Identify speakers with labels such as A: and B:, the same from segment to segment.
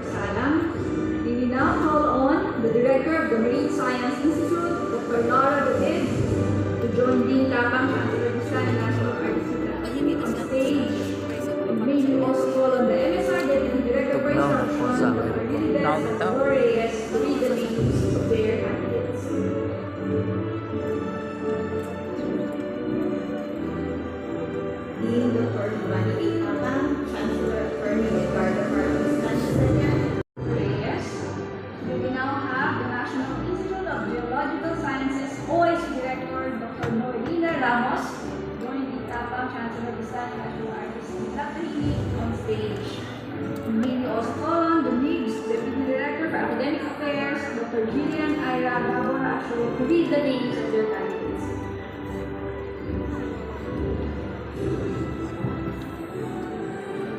A: Salam. We will now call on the Director of the Marine Science Institute, Dr. Laura David, to join Dean Tapang, Chancellor of the National Arts on stage. And may we also call on the MSR Deputy Director for Instruction, Dr. Rildes Reyes, to read the names of their candidates.
B: Dean Dr. Giovanni Tapang, Chancellor Attorney Edgardo Carlos Sanchez.
A: Reyes. We will now have the National Institute of Geological Sciences OIC Director Dr. Noelina Ramos, joining the Tapang Chancellor of the National Artist Dr. on stage. And may we also call on the NIGS Deputy Director for Academic Affairs, Dr. Gillian Ira Laboracio, to read the names of their candidates.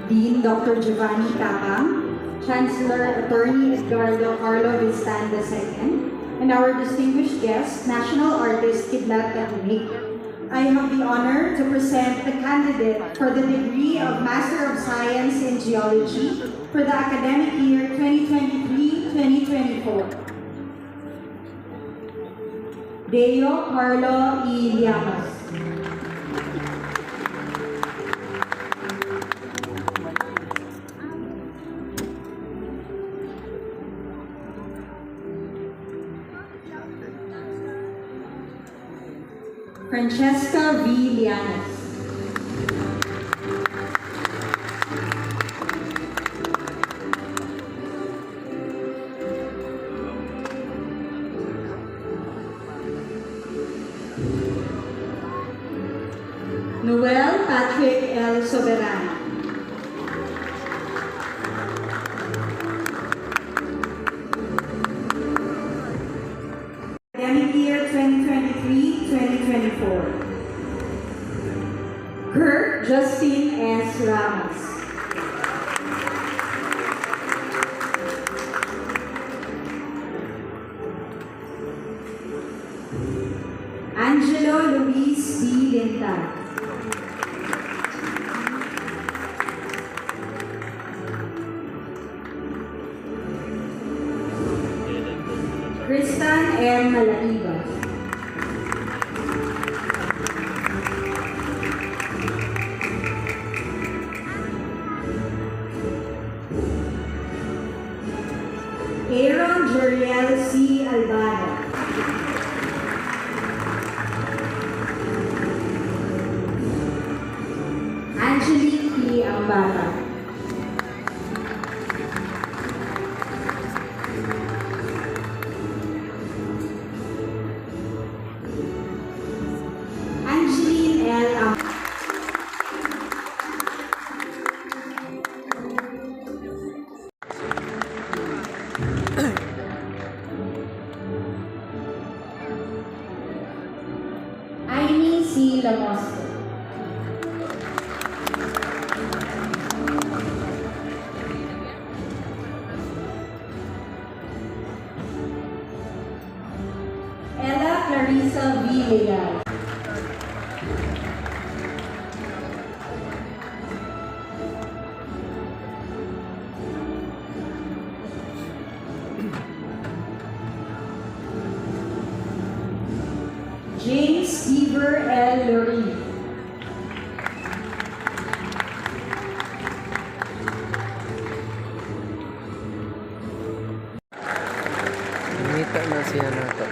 C: Dean Dr. Giovanni Tapang, Chancellor Attorney Edgardo Carlo Vistan II, and our distinguished guest, national artist Kidlat Katunik. I have the honor to present the candidate for the degree of Master of Science in Geology for the academic year 2023-2024. Deo Carlo E. Llamas. Francesca V. Llamas. Noel Patrick L. Soberano. Academic year 2023-2024. Kurt Justin S. Ramos. Angelo Luis B. Linta. Kristan M. Malaiba. Aaron Joriel C. Albano. Angelique P. Ambata. Angeline L. Ambata. Aimee C. Lamosco. Ella Clarissa V. Leal. James Stever L. Lurie.
D: Umita na siya na ito.